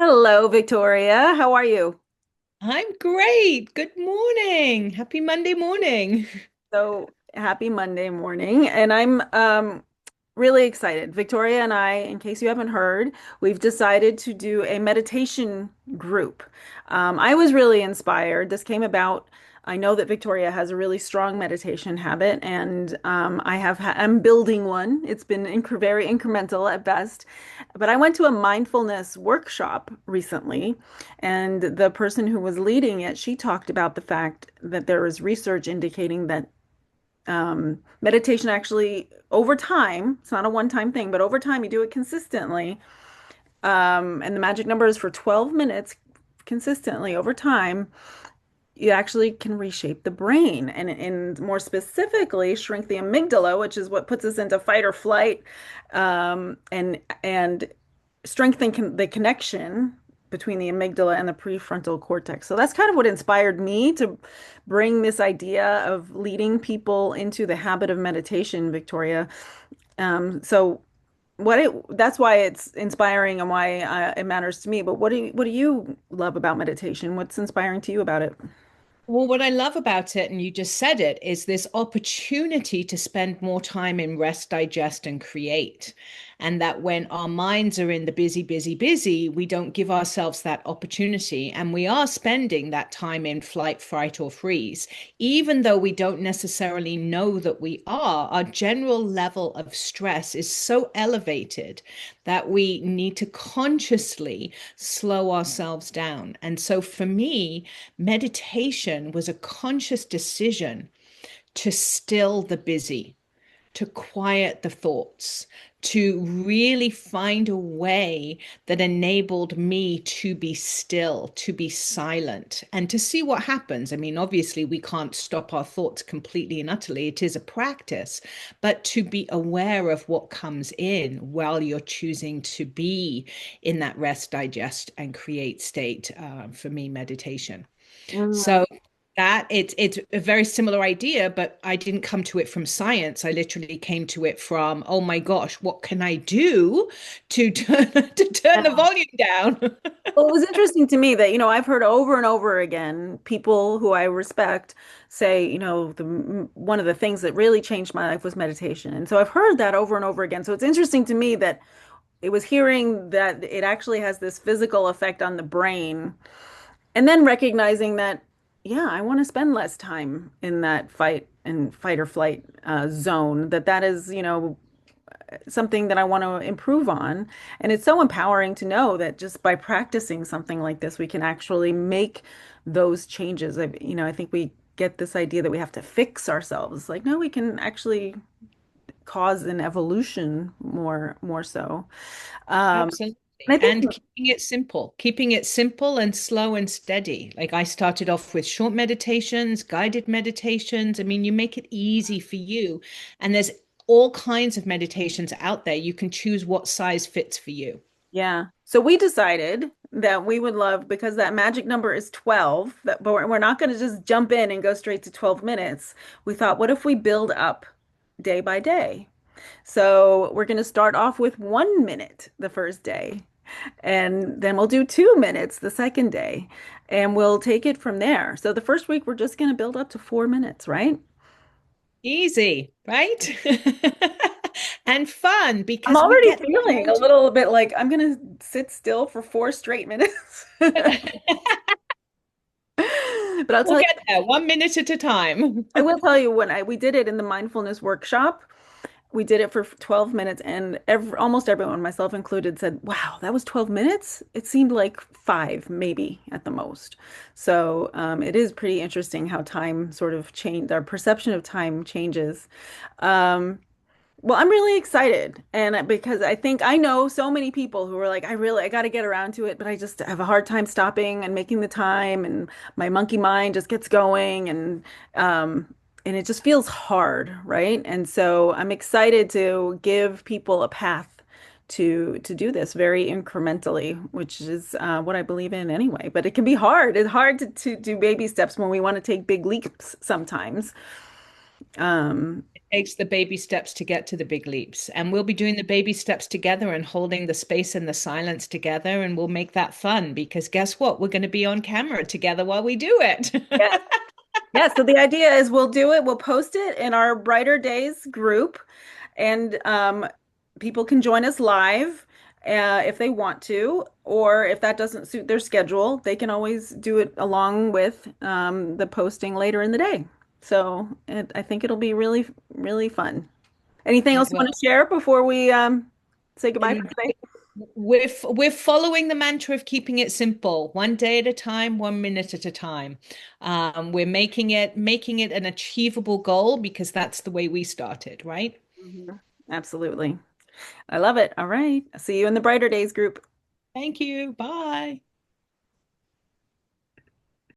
Hello, Victoria. How are you? I'm great. Good morning. Happy Monday morning. So happy Monday morning, and I'm really excited. Victoria and I, in case you haven't heard, we've decided to do a meditation group. I was really inspired. This came about. I know that Victoria has a really strong meditation habit, and I'm building one. It's been very incremental at best, but I went to a mindfulness workshop recently, and the person who was leading it, she talked about the fact that there is research indicating that meditation actually over time, it's not a one-time thing, but over time you do it consistently. And the magic number is for 12 minutes consistently over time, you actually can reshape the brain and more specifically shrink the amygdala, which is what puts us into fight or flight, and strengthen the connection between the amygdala and the prefrontal cortex. So that's kind of what inspired me to bring this idea of leading people into the habit of meditation, Victoria. So that's why it's inspiring and why it matters to me. But what do you love about meditation? What's inspiring to you about it? Well, what I love about it, and you just said it, is this opportunity to spend more time in rest, digest, and create. And that when our minds are in the busy, busy, busy, we don't give ourselves that opportunity. And we are spending that time in flight, fright, or freeze. Even though we don't necessarily know that we are, our general level of stress is so elevated that we need to consciously slow ourselves down. And so for me, meditation was a conscious decision to still the busy, to quiet the thoughts, to really find a way that enabled me to be still, to be silent, and to see what happens. I mean, obviously, we can't stop our thoughts completely and utterly. It is a practice, but to be aware of what comes in while you're choosing to be in that rest, digest, and create state, for me, meditation. Mm. So that it's a very similar idea, but I didn't come to it from science. I literally came to it from, oh my gosh, what can I do to turn to turn the volume down? Well, it was interesting to me that, I've heard over and over again people who I respect say, one of the things that really changed my life was meditation. And so I've heard that over and over again. So it's interesting to me that it was hearing that it actually has this physical effect on the brain, and then recognizing that, yeah, I want to spend less time in that fight or flight zone, that is, something that I want to improve on. And it's so empowering to know that just by practicing something like this, we can actually make those changes. I think we get this idea that we have to fix ourselves. Like, no, we can actually cause an evolution more so. Absolutely. And I think, And keeping it simple and slow and steady. Like I started off with short meditations, guided meditations. I mean, you make it easy for you. And there's all kinds of meditations out there. You can choose what size fits for you. yeah. So we decided that we would love, because that magic number is 12, but we're not going to just jump in and go straight to 12 minutes. We thought, what if we build up day by day? So we're going to start off with 1 minute the first day, and then we'll do 2 minutes the second day, and we'll take it from there. So the first week, we're just going to build up to 4 minutes, right? Easy, right? And fun I'm because we already get feeling a down little bit like I'm going to sit still for 4 straight minutes. to But I'll we'll tell get you, there 1 minute at a time. I will tell you when we did it in the mindfulness workshop, we did it for 12 minutes, and almost everyone, myself included, said, "Wow, that was 12 minutes? It seemed like five, maybe at the most." So it is pretty interesting how time sort of changed, our perception of time changes. Um, well, I'm really excited, and because I think I know so many people who are like, I got to get around to it, but I just have a hard time stopping and making the time, and my monkey mind just gets going, and it just feels hard, right? And so I'm excited to give people a path to do this very incrementally, which is what I believe in anyway. But it can be hard. It's hard to do baby steps when we want to take big leaps sometimes. Um, takes the baby steps to get to the big leaps. And we'll be doing the baby steps together and holding the space and the silence together. And we'll make that fun because guess what? We're going to be on camera together while we do it. Yes. Yeah, so the idea is we'll do it, we'll post it in our Brighter Days group, and people can join us live if they want to, or if that doesn't suit their schedule, they can always do it along with the posting later in the day. So I think it'll be really, really fun. Anything It else you want will. to share before we say goodbye for And today? we're following the mantra of keeping it simple, one day at a time, 1 minute at a time. We're making it an achievable goal because that's the way we started, right? Mhm. Absolutely. I love it. All right. See you in the Brighter Days group. Thank you. Bye.